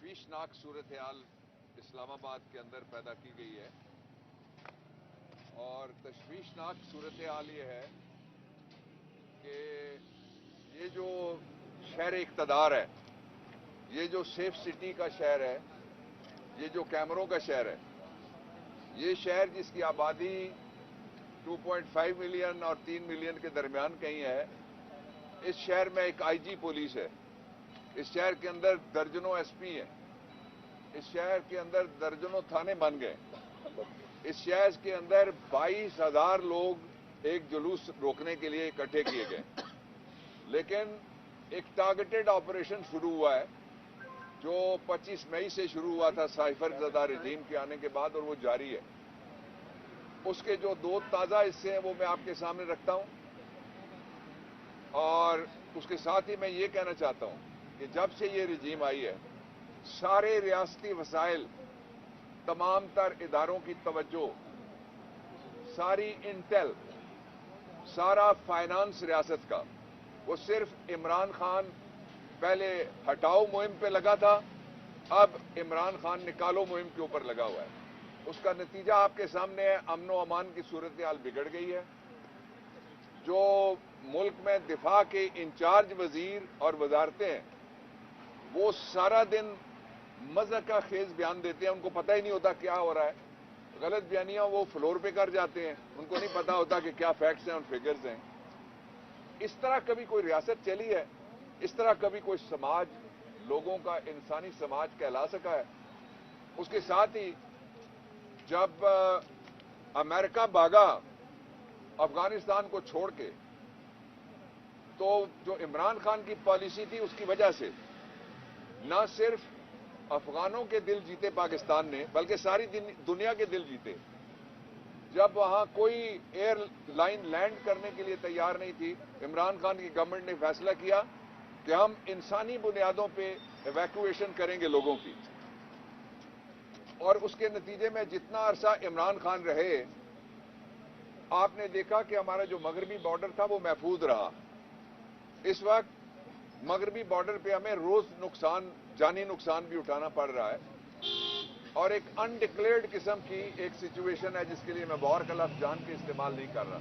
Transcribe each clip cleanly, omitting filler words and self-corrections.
तशवीशनाक सूरत हाल इस्लामाबाद के अंदर पैदा की गई है और तशवीशनाक सूरत हाल ये है कि ये जो शहर इक़्तिदार है, ये जो सेफ सिटी का शहर है, ये जो कैमरों का शहर है, ये शहर जिसकी आबादी 2.5 मिलियन और 3 मिलियन के दरमियान कहीं है, इस शहर में एक आईजी पुलिस है, इस शहर के अंदर दर्जनों एसपी हैं, इस शहर के अंदर दर्जनों थाने बन गए, इस शहर के अंदर 22,000 लोग एक जुलूस रोकने के लिए इकट्ठे किए गए। लेकिन एक टारगेटेड ऑपरेशन शुरू हुआ है जो 25 मई से शुरू हुआ था साइफर ज़दा रजीम के आने के बाद, और वो जारी है। उसके जो दो ताज़ा हिस्से हैं वो मैं आपके सामने रखता हूं, और उसके साथ ही मैं ये कहना चाहता हूं कि जब से ये रजीम आई है, सारे रियासती वसाइल, तमाम तर इदारों की तवज्जो, सारी इंटेल, सारा फाइनेंस रियासत का, वो सिर्फ इमरान खान पहले हटाओ मुहिम पे लगा था, अब इमरान खान निकालो मुहिम के ऊपर लगा हुआ है। उसका नतीजा आपके सामने है। अमन व अमान की सूरत हाल बिगड़ गई है। जो मुल्क में दिफा के इंचार्ज वजीर और वजारतें हैं, वो सारा दिन मज़हब का खेज बयान देते हैं, उनको पता ही नहीं होता क्या हो रहा है। गलत बयानियां वो फ्लोर पे कर जाते हैं, उनको नहीं पता होता कि क्या फैक्ट्स हैं और फिगर्स हैं। इस तरह कभी कोई रियासत चली है? इस तरह कभी कोई समाज, लोगों का इंसानी समाज कहला सका है? उसके साथ ही जब अमेरिका भागा अफगानिस्तान को छोड़ के, तो जो इमरान खान की पॉलिसी थी उसकी वजह से न सिर्फ अफगानों के दिल जीते पाकिस्तान ने, बल्कि सारी दुनिया के दिल जीते। जब वहां कोई एयरलाइन लैंड करने के लिए तैयार नहीं थी, इमरान खान की गवर्नमेंट ने फैसला किया कि हम इंसानी बुनियादों पे इवैक्यूएशन करेंगे लोगों की, और उसके नतीजे में जितना अरसा इमरान खान रहे, आपने देखा कि हमारा जो मगरबी बॉर्डर था वो महफूज रहा। इस वक्त मगरबी बॉर्डर पे हमें रोज नुकसान, जानी नुकसान भी उठाना पड़ रहा है, और एक अनडिक्लेयर्ड किस्म की एक सिचुएशन है जिसके लिए मैं बौर का लफ्ज जान के इस्तेमाल नहीं कर रहा।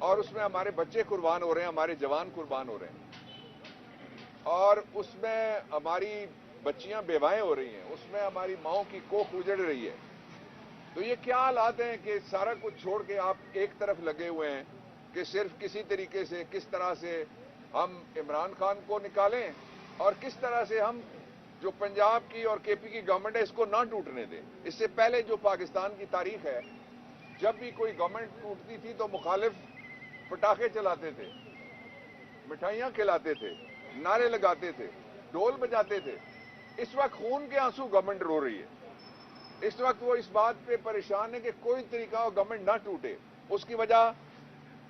और उसमें हमारे बच्चे कुर्बान हो रहे हैं, हमारे जवान कुर्बान हो रहे हैं, और उसमें हमारी बच्चियां बेवाएं हो रही हैं, उसमें हमारी माओं की कोख उजड़ रही है। तो ये क्या हालात हैं कि सारा कुछ छोड़ के आप एक तरफ लगे हुए हैं कि सिर्फ किसी तरीके से, किस तरह से हम इमरान खान को निकालें, और किस तरह से हम जो पंजाब की और केपी की गवर्नमेंट है इसको ना टूटने दें। इससे पहले जो पाकिस्तान की तारीख है, जब भी कोई गवर्नमेंट टूटती थी तो मुखालिफ पटाखे चलाते थे, मिठाइयां खिलाते थे, नारे लगाते थे, ढोल बजाते थे। इस वक्त खून के आंसू गवर्नमेंट रो रही है। इस वक्त वो इस बात पे परेशान है कि कोई तरीका हो गवर्नमेंट ना टूटे। उसकी वजह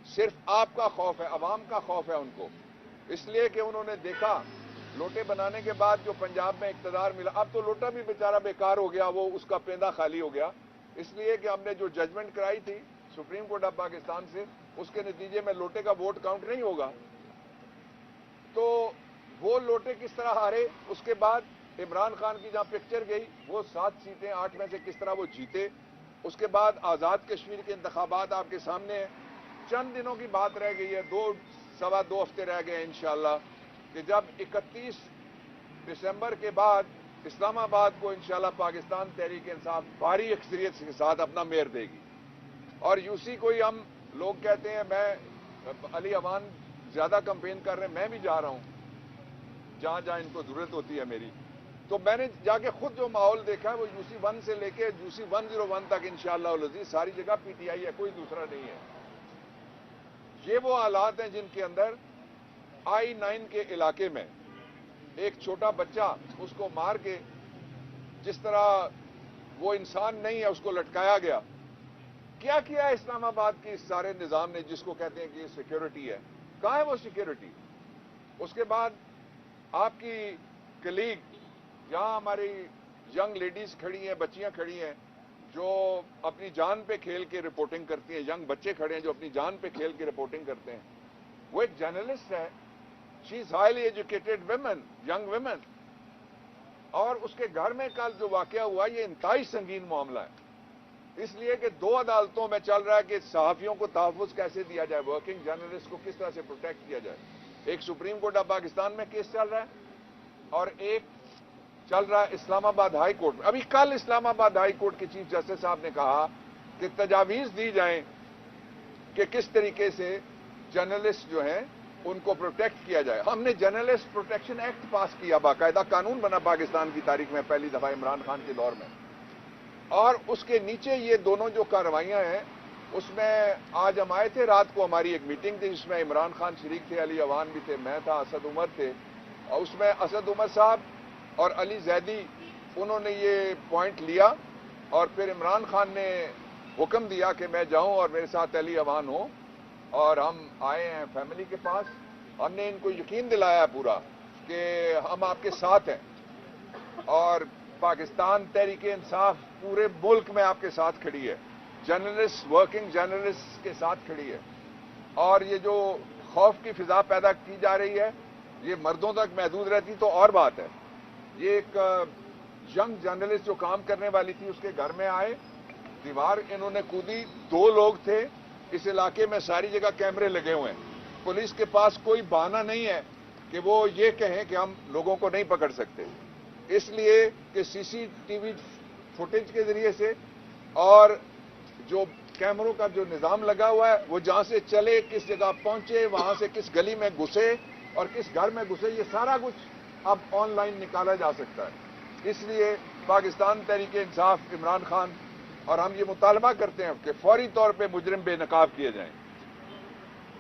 सिर्फ आपका खौफ है, अवाम का खौफ है उनको, इसलिए कि उन्होंने देखा लोटे बनाने के बाद जो पंजाब में इक़्तिदार मिला, अब तो लोटा भी बेचारा बेकार हो गया, वो उसका पेंदा खाली हो गया, इसलिए कि हमने जो जजमेंट कराई थी सुप्रीम कोर्ट ऑफ पाकिस्तान से, उसके नतीजे में लोटे का वोट काउंट नहीं होगा। तो वो लोटे किस तरह हारे, उसके बाद इमरान खान की जहां पिक्चर गई, वो 7 सीटें 8 में से किस तरह वो जीते। उसके बाद आज़ाद कश्मीर के इंतखाबात आपके सामने हैं। चंद दिनों की बात रह गई है, 2-2.25 हफ्ते रह गए इंशाअल्लाह, कि जब 31 दिसंबर के बाद इस्लामाबाद को इंशाअल्लाह पाकिस्तान तहरीक इंसाफ भारी अक्सरियत के साथ अपना मेयर देगी। और यूसी को ही हम लोग कहते हैं, मैं अली अमान ज्यादा कंपेन कर रहे हैं, मैं भी जा रहा हूं जहां जहां इनको जरूरत होती है मेरी। तो मैंने जाके खुद जो माहौल देखा है वो यूसी 1 से लेके यूसी 101 तक इंशाअल्लाह अज़ीज़ सारी जगह पीटीआई है, कोई दूसरा नहीं है। ये वो हालात हैं जिनके अंदर I-9 के इलाके में एक छोटा बच्चा, उसको मार के, जिस तरह वो इंसान नहीं है उसको लटकाया गया। क्या किया है इस्लामाबाद के इस सारे निजाम ने, जिसको कहते हैं कि सिक्योरिटी है? कहां है वो सिक्योरिटी? उसके बाद आपकी कलीग, जहां हमारी यंग लेडीज खड़ी हैं, बच्चियां खड़ी हैं जो अपनी जान पे खेल के रिपोर्टिंग करती हैं, यंग बच्चे खड़े हैं जो अपनी जान पे खेल के रिपोर्टिंग करते हैं। वो एक जर्नलिस्ट है, she is highly educated women, young women, اور اس کے گھر میں کل جو واقعہ ہوا یہ انتہائی سنگین معاملہ ہے، اس لیے کہ 2 عدالتوں میں چل رہا ہے کہ صحافیوں کو تحفظ کیسے دیا جائے، ورکنگ جرنلسٹ کو کس طرح سے پروٹیکٹ کیا جائے۔ ایک سپریم کورٹ آف پاکستان میں کیس چل رہا ہے اور ایک چل رہا ہے اسلام آباد ہائی کورٹ میں۔ ابھی کل اسلام آباد ہائی کورٹ کے چیف جسٹس صاحب نے کہا کہ تجاویز دی جائیں کہ کس طریقے سے جرنلسٹ جو ہیں ان کو پروٹیکٹ کیا جائے۔ ہم نے جرنلسٹ پروٹیکشن ایکٹ پاس کیا، باقاعدہ قانون بنا پاکستان کی تاریخ میں پہلی دفعہ عمران خان کے دور میں، اور اس کے نیچے یہ دونوں جو کارروائیاں ہیں اس میں آج ہم آئے تھے، رات کو ہماری ایک میٹنگ تھی جس میں عمران خان شریک تھے، علی اوان بھی تھے، میں تھا، اسد عمر تھے، اور اس میں اسد عمر صاحب اور علی زیدی انہوں نے یہ پوائنٹ لیا، اور پھر عمران خان نے حکم دیا کہ میں جاؤں اور میرے ساتھ علی اوان ہوں، اور ہم آئے ہیں فیملی کے پاس۔ ہم نے ان کو یقین دلایا پورا کہ ہم آپ کے ساتھ ہیں، اور پاکستان تحریک انصاف پورے ملک میں آپ کے ساتھ کھڑی ہے، جرنلسٹ ورکنگ جرنلسٹ کے ساتھ کھڑی ہے، اور یہ جو خوف کی فضا پیدا کی جا رہی ہے یہ مردوں تک محدود رہتی تو اور بات ہے۔ یہ ایک ینگ جرنلسٹ جو کام کرنے والی تھی اس کے گھر میں آئے، دیوار انہوں نے کودی، 2 لوگ تھے، اس علاقے میں ساری جگہ کیمرے لگے ہوئے ہیں، پولیس کے پاس کوئی بہانہ نہیں ہے کہ وہ یہ کہیں کہ ہم لوگوں کو نہیں پکڑ سکتے، اس لیے کہ سی سی ٹی وی فوٹیج کے ذریعے سے اور جو کیمروں کا جو نظام لگا ہوا ہے وہ جہاں سے چلے، کس جگہ پہنچے، وہاں سے کس گلی میں گھسے اور کس گھر میں گھسے، یہ سارا کچھ اب آن لائن نکالا جا سکتا ہے۔ اس لیے پاکستان تحریک انصاف عمران خان اور ہم یہ مطالبہ کرتے ہیں کہ فوری طور پہ مجرم بے نقاب کیے جائیں۔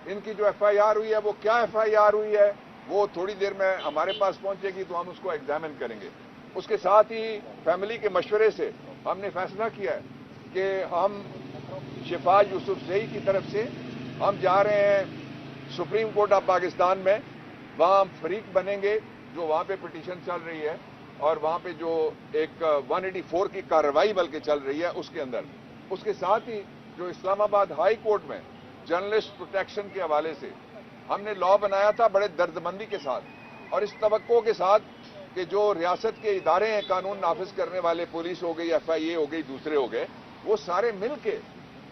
ان کی جو ایف آئی آر ہوئی ہے وہ کیا ایف آئی آر ہوئی ہے وہ تھوڑی دیر میں ہمارے پاس پہنچے گی تو ہم اس کو ایگزامن کریں گے۔ اس کے ساتھ ہی فیملی کے مشورے سے ہم نے فیصلہ کیا ہے کہ ہم شفا یوسف زئی کی طرف سے ہم جا رہے ہیں سپریم کورٹ آف پاکستان میں، وہاں ہم فریق بنیں گے، جو وہاں پہ پٹیشن چل رہی ہے اور وہاں پہ جو ایک 184 کی کارروائی بلکہ چل رہی ہے اس کے اندر، اس کے ساتھ ہی جو اسلام آباد ہائی کورٹ میں جرنلسٹ پروٹیکشن کے حوالے سے ہم نے لا بنایا تھا بڑے دردمندی کے ساتھ اور اس توقع کے ساتھ کہ جو ریاست کے ادارے ہیں قانون نافذ کرنے والے، پولیس ہو گئی، ایف آئی اے ہو گئی، دوسرے ہو گئے، وہ سارے مل کے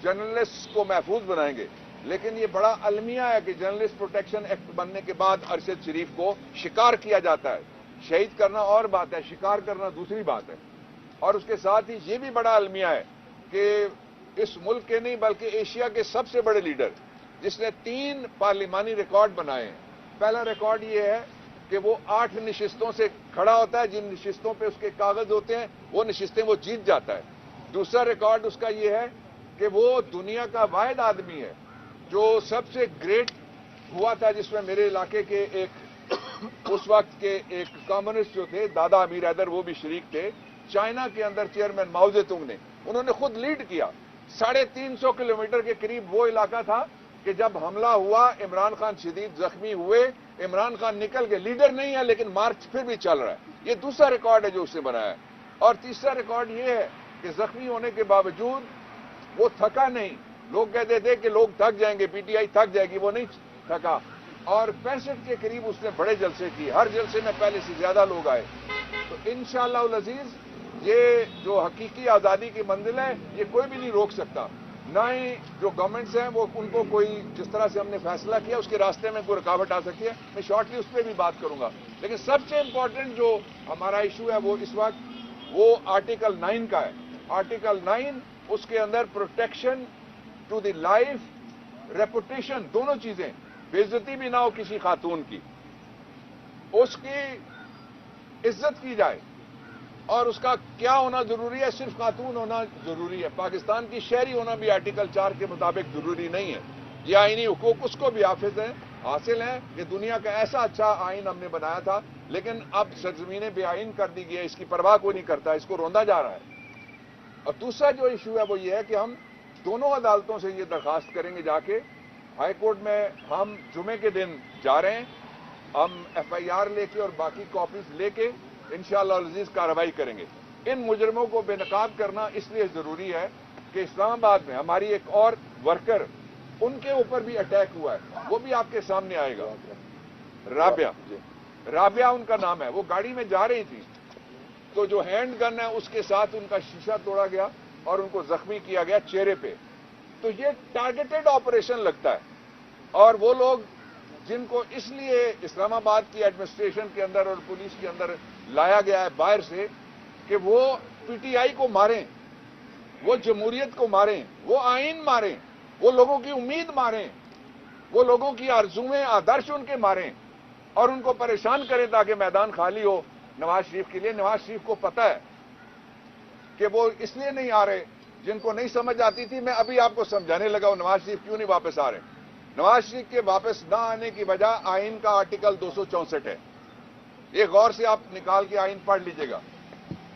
جرنلسٹ کو محفوظ بنائیں گے۔ لیکن یہ بڑا المیہ ہے کہ جرنلسٹ پروٹیکشن ایکٹ بننے کے بعد ارشد شریف کو شکار کیا جاتا ہے۔ شہید کرنا اور بات ہے، شکار کرنا دوسری بات ہے۔ اور اس کے ساتھ ہی یہ بھی بڑا المیہ ہے کہ اس ملک کے نہیں بلکہ ایشیا کے سب سے بڑے لیڈر جس نے 3 پارلیمانی ریکارڈ بنائے ہیں، پہلا ریکارڈ یہ ہے کہ وہ 8 نشستوں سے کھڑا ہوتا ہے، جن نشستوں پہ اس کے کاغذ ہوتے ہیں وہ نشستیں وہ جیت جاتا ہے۔ دوسرا ریکارڈ اس کا یہ ہے کہ وہ دنیا کا واحد آدمی ہے جو سب سے گریٹ ہوا تھا، جس میں میرے علاقے کے ایک اس وقت کے ایک کمیونسٹ جو تھے دادا امیر حیدر وہ بھی شریک تھے۔ چائنا کے اندر چیئرمین ماؤ زے تونگ نے انہوں نے خود لیڈ کیا، 350 کلومیٹر کے قریب وہ علاقہ تھا کہ جب حملہ ہوا عمران خان شدید زخمی ہوئے، عمران خان نکل گئے، لیڈر نہیں ہے لیکن مارچ پھر بھی چل رہا ہے۔ یہ دوسرا ریکارڈ ہے جو اس نے بنایا ہے۔ اور تیسرا ریکارڈ یہ ہے کہ زخمی ہونے کے باوجود وہ تھکا نہیں۔ لوگ کہتے تھے کہ لوگ تھک جائیں گے، پی ٹی آئی تھک جائے گی، وہ نہیں تھکا، اور 65 کے قریب اس نے بڑے جلسے کیے، ہر جلسے میں پہلے سے زیادہ لوگ آئے۔ تو انشاءاللہ العزیز یہ جو حقیقی آزادی کی منزل ہے یہ کوئی بھی نہیں روک سکتا، نہ ہی جو گورنمنٹس ہیں وہ ان کو کوئی جس طرح سے ہم نے فیصلہ کیا اس کے راستے میں کوئی رکاوٹ آ سکتی ہے۔ میں شارٹلی اس پہ بھی بات کروں گا، لیکن سب سے امپورٹنٹ جو ہمارا ایشو ہے وہ اس وقت وہ آرٹیکل 9 کا ہے۔ آرٹیکل 9 اس کے اندر protection to the life, reputation, دونوں چیزیں، بے عزتی بھی نہ ہو کسی خاتون کی، اس کی عزت کی جائے، اور اس کا کیا ہونا ضروری ہے؟ صرف خاتون ہونا ضروری ہے۔ پاکستان کی شہری ہونا بھی آرٹیکل 4 کے مطابق ضروری نہیں ہے۔ یہ آئینی حقوق اس کو بھی حاصل ہیں کہ دنیا کا ایسا اچھا آئین ہم نے بنایا تھا، لیکن اب سرزمینیں بے آئین کر دی گئی ہے، اس کی پرواہ کوئی نہیں کرتا، اس کو روندا جا رہا ہے۔ اور دوسرا جو ایشو ہے وہ یہ ہے کہ ہم دونوں عدالتوں سے یہ درخواست کریں گے جا کے، ہائی کورٹ میں ہم جمعے کے دن جا رہے ہیں، ہم ایف آئی آر لے کے اور باقی کاپیز لے کے انشاءاللہ العزیز کارروائی کریں گے۔ ان مجرموں کو بے نقاب کرنا اس لیے ضروری ہے کہ اسلام آباد میں ہماری ایک اور ورکر، ان کے اوپر بھی اٹیک ہوا ہے، وہ بھی آپ کے سامنے آئے گا، رابعہ ان کا نام ہے، وہ گاڑی میں جا رہی تھی تو جو ہینڈ گن ہے اس کے ساتھ ان کا شیشہ توڑا گیا اور ان کو زخمی کیا گیا چہرے پہ. تو یہ ٹارگیٹڈ آپریشن لگتا ہے. اور وہ لوگ جن کو اس لیے اسلام آباد کی ایڈمنسٹریشن کے اندر اور پولیس کے اندر لایا گیا ہے باہر سے کہ وہ پی ٹی آئی کو ماریں، وہ جمہوریت کو ماریں، وہ آئین ماریں، وہ لوگوں کی امید ماریں، وہ لوگوں کی آرزوئیں آدرش ان کے ماریں اور ان کو پریشان کریں تاکہ میدان خالی ہو نواز شریف کے لیے. نواز شریف کو پتہ ہے کہ وہ اس لیے نہیں آ رہے. جن کو نہیں سمجھ آتی تھی میں ابھی آپ کو سمجھانے لگا وہ نواز شریف کیوں نہیں واپس آ رہے. نواز شریف کے واپس نہ آنے کی وجہ آئین کا آرٹیکل 264 ہے. یہ غور سے آپ نکال کے آئین پڑھ لیجئے گا،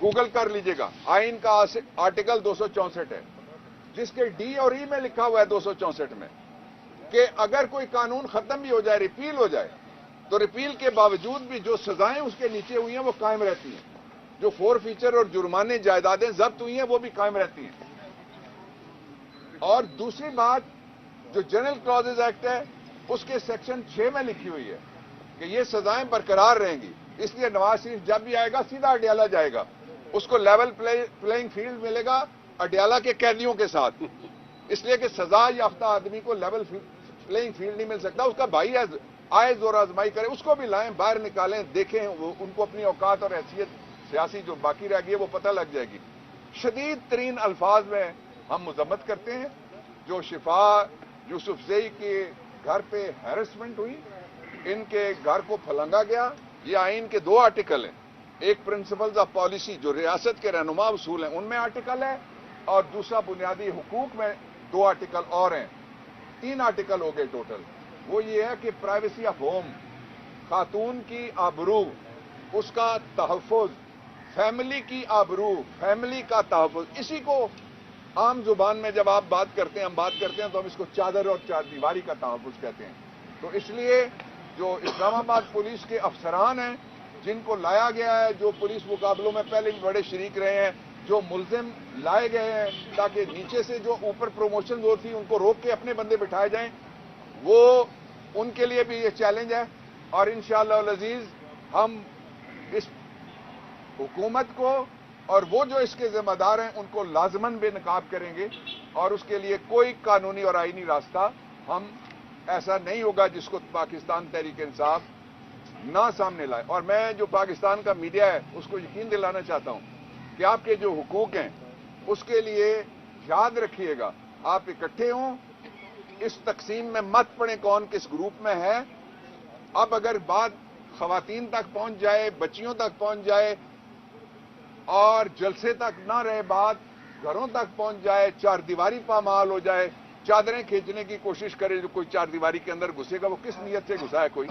گوگل کر لیجئے گا. آئین کا آرٹیکل 264 ہے جس کے ڈی اور ای میں لکھا ہوا ہے 264 میں کہ اگر کوئی قانون ختم بھی ہو جائے، ریپیل ہو جائے، تو ریپیل کے باوجود بھی جو سزائیں اس کے نیچے ہوئی ہیں وہ قائم رہتی ہیں. جو فور فیچر اور جرمانے جائیدادیں ضبط ہوئی ہیں وہ بھی قائم رہتی ہیں. اور دوسری بات جو جنرل کلازز ایکٹ ہے اس کے سیکشن 6 میں لکھی ہوئی ہے کہ یہ سزائیں برقرار رہیں گی. اس لیے نواز شریف جب بھی آئے گا سیدھا اڈیالہ جائے گا. اس کو لیول پلینگ فیلڈ ملے گا اڈیالہ کے قیدیوں کے ساتھ، اس لیے کہ سزا یافتہ آدمی کو لیول پلینگ فیلڈ نہیں مل سکتا. اس کا بھائی آئے زور آزمائی کرے، اس کو بھی لائیں، باہر نکالیں، دیکھیں ان کو اپنی اوقات اور حیثیت سیاسی جو باقی رہ گئی ہے وہ پتہ لگ جائے گی. شدید ترین الفاظ میں ہم مذمت کرتے ہیں جو شفا یوسف زئی کے گھر پہ ہیرسمنٹ ہوئی، ان کے گھر کو پھلانگا گیا. یہ آئین کے 2 آرٹیکل ہیں. ایک پرنسپلز آف پالیسی جو ریاست کے رہنما اصول ہیں ان میں آرٹیکل ہے، اور دوسرا بنیادی حقوق میں 2 آرٹیکل اور ہیں. 3 آرٹیکل ہو گئے ٹوٹل. وہ یہ ہے کہ پرائیویسی آف ہوم، خاتون کی آبرو، اس کا تحفظ، فیملی کی آبرو، فیملی کا تحفظ. اسی کو عام زبان میں جب آپ بات کرتے ہیں، ہم بات کرتے ہیں تو ہم اس کو چادر اور چار دیواری کا تحفظ کہتے ہیں. تو اس لیے جو اسلام آباد پولیس کے افسران ہیں جن کو لایا گیا ہے، جو پولیس مقابلوں میں پہلے بھی بڑے شریک رہے ہیں، جو ملزم لائے گئے ہیں تاکہ نیچے سے جو اوپر پروموشن ہوتی ان کو روک کے اپنے بندے بٹھائے جائیں، وہ ان کے لیے بھی یہ چیلنج ہے. اور انشاءاللہ العزیز ہم اس حکومت کو اور وہ جو اس کے ذمہ دار ہیں ان کو لازماً بے نقاب کریں گے، اور اس کے لیے کوئی قانونی اور آئینی راستہ ہم ایسا نہیں ہوگا جس کو پاکستان تحریک انصاف نہ سامنے لائے. اور میں جو پاکستان کا میڈیا ہے اس کو یقین دلانا چاہتا ہوں کہ آپ کے جو حقوق ہیں اس کے لیے یاد رکھیے گا، آپ اکٹھے ہوں، اس تقسیم میں مت پڑیں کون کس گروپ میں ہے. اب اگر بات خواتین تک پہنچ جائے، بچیوں تک پہنچ جائے اور جلسے تک نہ رہے، بات گھروں تک پہنچ جائے، چار دیواری پامال ہو جائے، چادریں کھینچنے کی کوشش کرے، جو کوئی چار دیواری کے اندر گھسے گا وہ کس نیت سے گھسا ہے کوئی.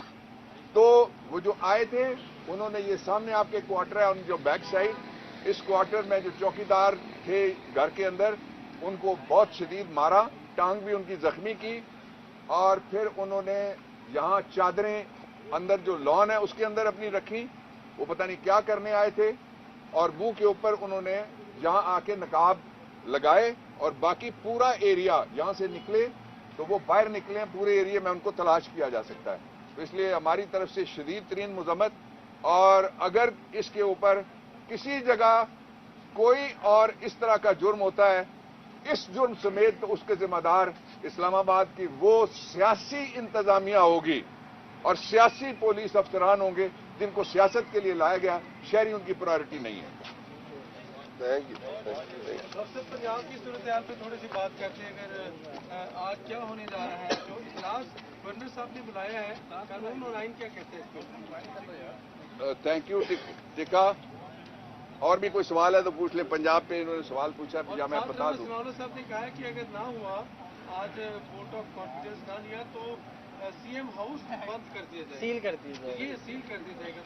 تو وہ جو آئے تھے انہوں نے یہ سامنے آپ کے کوارٹر ہے، ان جو بیک سائڈ اس کوارٹر میں جو چوکیدار تھے گھر کے اندر ان کو بہت شدید مارا، ٹانگ بھی ان کی زخمی کی، اور پھر انہوں نے یہاں چادریں اندر جو لان ہے اس کے اندر اپنی رکھی. وہ پتہ نہیں کیا کرنے آئے تھے، اور منہ کے اوپر انہوں نے یہاں آ کے نقاب لگائے، اور باقی پورا ایریا یہاں سے نکلے تو وہ باہر نکلے، پورے ایریا میں ان کو تلاش کیا جا سکتا ہے. تو اس لیے ہماری طرف سے شدید ترین مذمت. اور اگر اس کے اوپر کسی جگہ کوئی اور اس طرح کا جرم ہوتا ہے، اس جرم سمیت تو اس کے ذمہ دار اسلام آباد کی وہ سیاسی انتظامیہ ہوگی اور سیاسی پولیس افسران ہوں گے جن کو سیاست کے لیے لایا گیا، شہری ان کی پرائرٹی نہیں ہے. سب سے پنجاب کی صورتحال پہ تھوڑی سی بات کرتے ہیں. اگر آج کیا ہونے جا رہا ہے، جو اجلاس گورنر صاحب نے بلایا ہے، قانون اور آئین کیا کہتے ہیں اس کو؟ Thank you tikka. اور بھی کوئی سوال ہے تو پوچھ لیں. پنجاب پہ انہوں نے سوال پوچھا، یا میں بتا دوں. صاحب نے کہا کہ اگر نہ ہوا، آج ووٹ آف کانفیڈنس نہ لیا تو سی ایم ہاؤس بند کر دیا جائے، سیل کر دیا جائے گا. یہ سیل کر دیا جائے گا.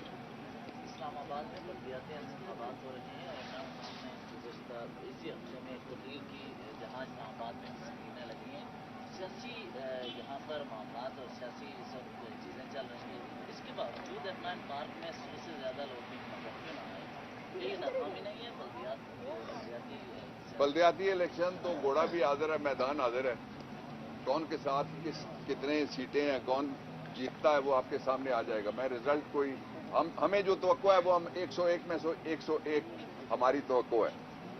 اسلام آباد میں بلدیاتی انتخابات ہو رہے ہیں، اور ہم نے گزشتہ اسی ہفتے میں تبلیغ کی جہاں اسلام آباد میں اسکرینیں لگی ہیں. سیاسی یہاں پر معاملات اور سیاسی سب چیزیں چل رہی ہیں. اس کے باوجود ارنان پارک میں 100 سے زیادہ لوگ نظر کیوں نہ آئے؟ یہ نغمہ بھی نہیں ہے بلدیاتی الیکشن تو گھوڑا بھی حاضر ہے، میدان حاضر ہے. کون کے ساتھ کتنے سیٹیں ہیں، کون جیتتا ہے وہ آپ کے سامنے آ جائے گا. میں رزلٹ کوئی हमें जो तवक्को है वो हम 101 में 101 हमारी तवक्को है।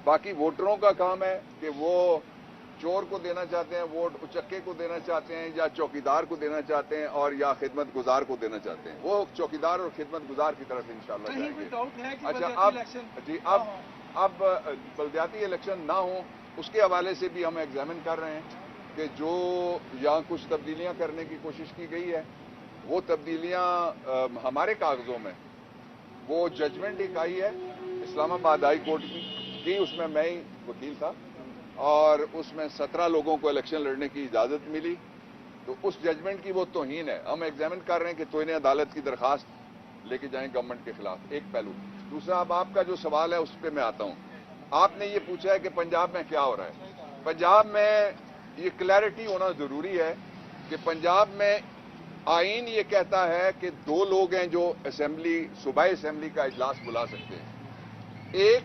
बाकी वोटरों का काम है कि वो चोर को देना चाहते हैं वोट, उचक्के को देना चाहते हैं, या चौकीदार को देना चाहते हैं, और या खिदमत गुजार को देना चाहते हैं। वो चौकीदार और खिदमत गुजार की तरफ इंशाल्लाह कहीं कोई जाएंगे। डाउट है कि अच्छा, बलदियाती इलेक्शन जी अब बलदियाती इलेक्शन ना हो उसके हवाले से भी हम एग्जामिन कर रहे हैं कि जो यहाँ कुछ तब्दीलियां करने की कोशिश की गई है, वो तब्दीलियां हमारे कागजों में, वो जजमेंट एक आई है इस्लामाबाद हाई कोर्ट की, उसमें मैं ही वकील था, और उसमें 17 लोगों को इलेक्शन लड़ने की इजाजत मिली। तो उस जजमेंट की वो तौहीन है। हम एग्जामिन कर रहे हैं कि तौहीन अदालत की दरखास्त लेके जाएं गवर्नमेंट के खिलाफ, एक पहलू। दूसरा, अब आपका जो सवाल है उस पर मैं आता हूं। आपने ये पूछा है कि पंजाब में क्या हो रहा है। पंजाब में ये क्लैरिटी होना जरूरी है कि पंजाब में आईन ये कहता है कि 2 लोग हैं जो असेंबली, सूबाई असेंबली का इजलास बुला सकते हैं। एक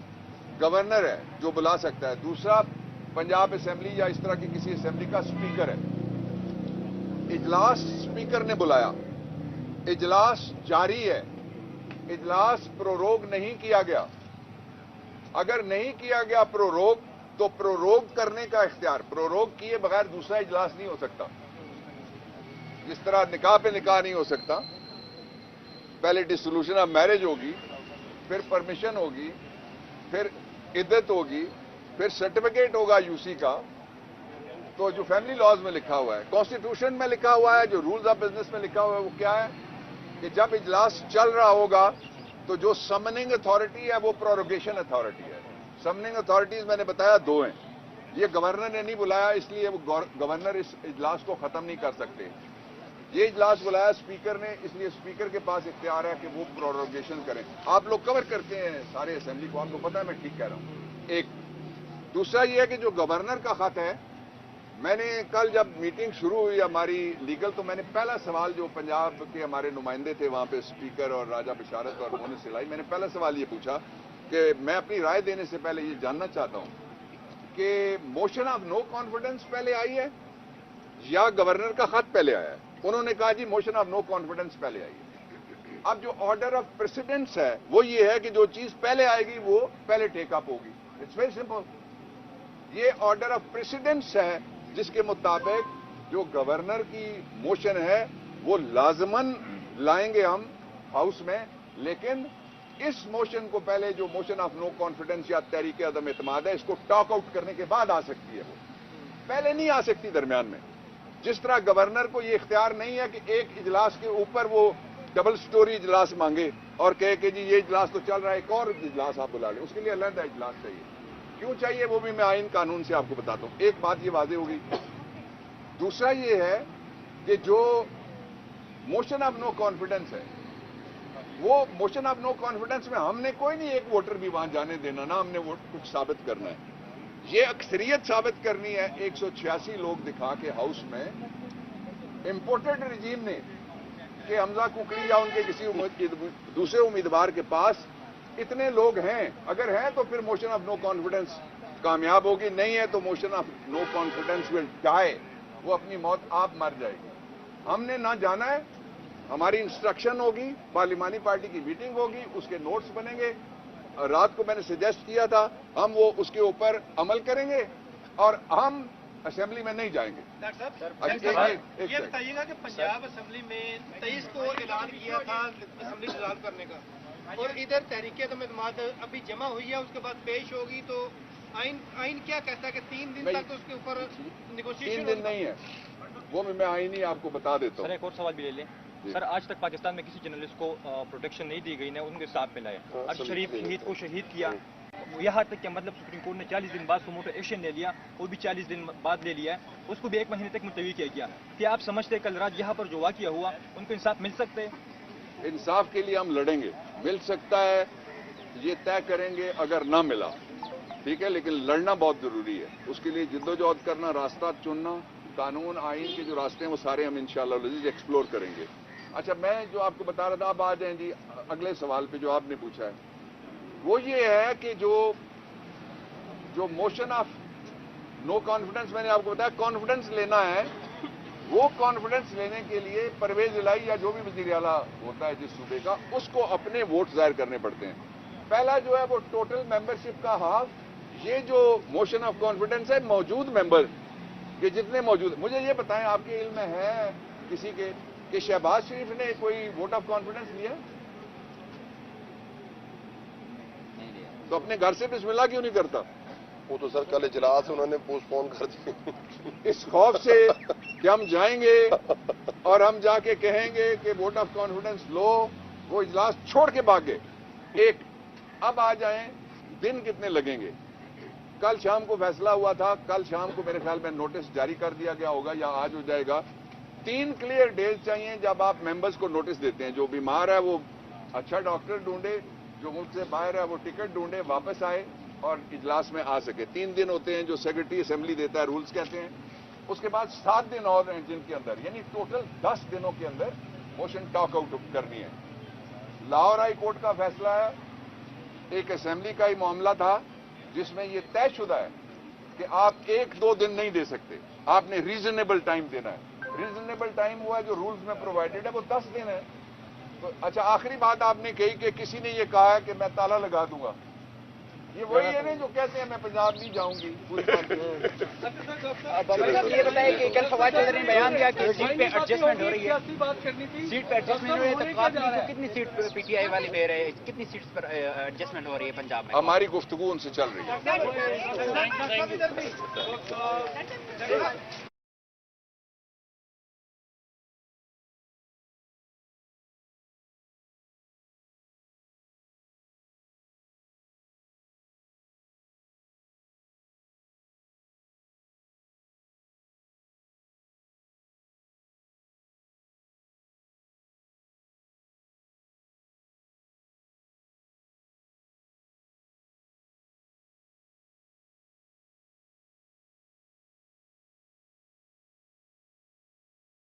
गवर्नर है जो बुला सकता है, दूसरा पंजाब असेंबली या इस तरह की किसी असेंबली का स्पीकर है। इजलास स्पीकर ने बुलाया, इजलास जारी है, इजलास प्रोरोग नहीं किया गया। अगर नहीं किया गया प्रोरोग, तो प्रोरोग करने का इख्तियार, प्रोरोग किए बगैर दूसरा इजलास नहीं हो सकता। जिस तरह निकाह पे निकाह नहीं हो सकता, पहले डिसोल्यूशन ऑफ मैरिज होगी, फिर परमिशन होगी, फिर इद्दत होगी, फिर सर्टिफिकेट होगा यूसी का। तो जो फैमिली लॉज में लिखा हुआ है, कॉन्स्टिट्यूशन में लिखा हुआ है, जो रूल्स ऑफ बिजनेस में लिखा हुआ है, वो क्या है कि जब इजलास चल रहा होगा तो जो समनिंग अथॉरिटी है वो प्रोरोगेशन अथॉरिटी है। समनिंग अथॉरिटीज मैंने बताया 2 हैं। ये गवर्नर ने नहीं बुलाया, इसलिए वो गवर्नर इस इजलास को खत्म नहीं कर सकते। ये इजलास बुलाया स्पीकर ने, इसलिए स्पीकर के पास इख्तियार है कि वो प्रोरोगेशन करें। आप लोग कवर करते हैं सारे असेंबली को, आपको पता है मैं ठीक कह रहा हूं। एक दूसरा ये है कि जो गवर्नर का खत है, मैंने कल जब मीटिंग शुरू हुई हमारी लीगल, तो मैंने पहला सवाल, जो पंजाब के हमारे नुमाइंदे थे वहां पे, स्पीकर और राजा बिशारत और मोहन सिलाई, मैंने पहला सवाल ये पूछा कि मैं अपनी राय देने से पहले ये जानना चाहता हूं कि मोशन ऑफ नो कॉन्फिडेंस पहले आई है या गवर्नर का खत पहले आया है। उन्होंने कहा जी मोशन ऑफ नो कॉन्फिडेंस पहले आई है। अब जो ऑर्डर ऑफ प्रेसिडेंस है वो ये है कि जो चीज पहले आएगी वो पहले टेकअप होगी। It's very simple. ये ऑर्डर ऑफ प्रेसिडेंस है जिसके मुताबिक जो गवर्नर की मोशन है वो लाजमन लाएंगे हम हाउस में, लेकिन इस मोशन को पहले, जो मोशन ऑफ नो कॉन्फिडेंस या तहरीक अदम एतमाद है, इसको टॉक आउट करने के बाद आ सकती है, वो पहले नहीं आ सकती दरमियान में। जिस तरह गवर्नर को ये इख्तियार नहीं है कि एक इजलास के ऊपर वो डबल स्टोरी इजलास मांगे और कहे कि जी ये इजलास तो चल रहा है, एक और इजलास आप बुला लें, उसके लिए अलग इजलास चाहिए। क्यों चाहिए वो भी मैं आइन कानून से आपको बताता हूं। एक बात ये वाज़ेह होगी। दूसरा ये है कि जो मोशन ऑफ नो कॉन्फिडेंस है, वो मोशन ऑफ नो कॉन्फिडेंस में हमने कोई नहीं एक वोटर भी वहां जाने देना, ना हमने वो कुछ साबित करना है। ये अक्सरियत साबित करनी है 186 लोग दिखा के हाउस में। इंपोर्टेड रजीम ने कि हमजा कुकड़ी या उनके किसी दूसरे उम्मीदवार के पास इतने लोग हैं, अगर हैं तो फिर मोशन ऑफ नो कॉन्फिडेंस कामयाब होगी, नहीं है तो motion of no confidence will die, वो अपनी मौत आप मर जाएगी। हमने ना जाना है, हमारी इंस्ट्रक्शन होगी, पार्लिमानी पार्टी की मीटिंग होगी, उसके नोट्स बनेंगे। रात को मैंने सजेस्ट किया था, हम वो उसके ऊपर अमल करेंगे और हम असेंबली में नहीं जाएंगे। ये बताइएगा कि पंजाब असेंबली में 23 को ऐलान किया था असेंबली डिसॉल्व करने का, और इधर तहरीक अदम एतमाद अभी जमा हुई है, उसके बाद पेश होगी, तो आइन क्या कहता है कि 3 दिन तक उसके ऊपर निगोशिएशन? 3 दिन नहीं है, वो भी मैं आइन ही आपको बता देता हूँ। सर एक और सवाल भी ले लें। सर आज तक पाकिस्तान में किसी जर्नलिस्ट को प्रोटेक्शन नहीं दी गई, ना उनके साथ मिला है। आज शरीफ शहीद को शहीद किया, यहाँ तक कि मतलब सुप्रीम कोर्ट ने 40 दिन बाद सुमो पे एक्शन ले लिया, वो भी 40 दिन बाद ले लिया है, उसको भी 1 महीने तक मुलतवी किया गया। क्या आप समझते हैं कल रात यहाँ पर जो वाक़या हुआ उनको इंसाफ मिल सकते हैं? इंसाफ के लिए हम लड़ेंगे, मिल सकता है ये तय करेंगे अगर ना मिला, ठीक है, लेकिन लड़ना बहुत जरूरी है। उसके लिए जिद्दोजहद करना, रास्ता चुनना, कानून आइन के जो रास्ते हैं वो सारे हम इंशाअल्लाह एक्सप्लोर करेंगे। अच्छा, मैं जो आपको बता रहा था, अब आ जाएं जी अगले सवाल पे जो आपने पूछा है, वो ये है कि जो मोशन ऑफ नो कॉन्फिडेंस, मैंने आपको बताया कॉन्फिडेंस लेना है वो कॉन्फिडेंस लेने के लिए परवेज इलाही या जो भी वज़ीर आला होता है जिस सूबे का, उसको अपने वोट जाहिर करने पड़ते हैं। पहला जो है वो टोटल मेंबरशिप का हाफ, ये जो मोशन ऑफ कॉन्फिडेंस है मौजूद मेंबर के जितने मौजूद, मुझे ये बताएं आपके इल्म में है किसी के कि शहबाज शरीफ ने कोई वोट ऑफ कॉन्फिडेंस लिया? तो अपने घर से बिस्मिल्लाह क्यों नहीं करता? वो तो सर कल इजलास उन्होंने पोस्टपोन कर दी इस खौफ से कि हम जाएंगे और हम जाके कहेंगे कि वोट ऑफ कॉन्फिडेंस लो, वो इजलास छोड़ के भाग गए। एक अब आ जाएं, दिन कितने लगेंगे? कल शाम को फैसला हुआ था, कल शाम को मेरे ख्याल में नोटिस जारी कर दिया गया होगा या आज हो जाएगा। 3 क्लियर डेज चाहिए जब आप मेंबर्स को नोटिस देते हैं। जो बीमार है वो अच्छा डॉक्टर ढूंढे, जो मुल्क से बाहर है वो टिकट ढूंढे, वापस आए और इजलास में आ सके। 3 दिन होते हैं जो सेक्रेटरी असेंबली देता है, रूल्स कहते हैं। उसके बाद 7 दिन और हैं जिनके अंदर, यानी टोटल 10 दिनों के अंदर मोशन टॉक आउट करनी है। लाहौर हाई कोर्ट का फैसला है, एक असेंबली का ही मामला था जिसमें ये तयशुदा है कि आप 1-2 दिन नहीं दे सकते, आपने रीजनेबल टाइम देना है। रीजनेबल टाइम हुआ है जो रूल्स में प्रोवाइडेड है वो 10 दिन है। तो अच्छा, आखिरी बात आपने कही कि किसी ने ये कहा है कि मैं ताला लगा दूंगा। ये वही है ना जो कहते हैं मैं पंजाब नहीं जाऊंगी पूरी बात। बाबा साहब ये बताइए कि कल फवाद चौधरी ने बयान दिया कि सीट पे एडजस्टमेंट हो रही है, सीट पे एडजस्टमेंट हो रही है, तो काफी तो कितनी सीट पीटीआई वाले ले रहे हैं, कितनी सीट्स पर एडजस्टमेंट हो रही है पंजाब में? हमारी गुफ्तगू उनसे चल रही है।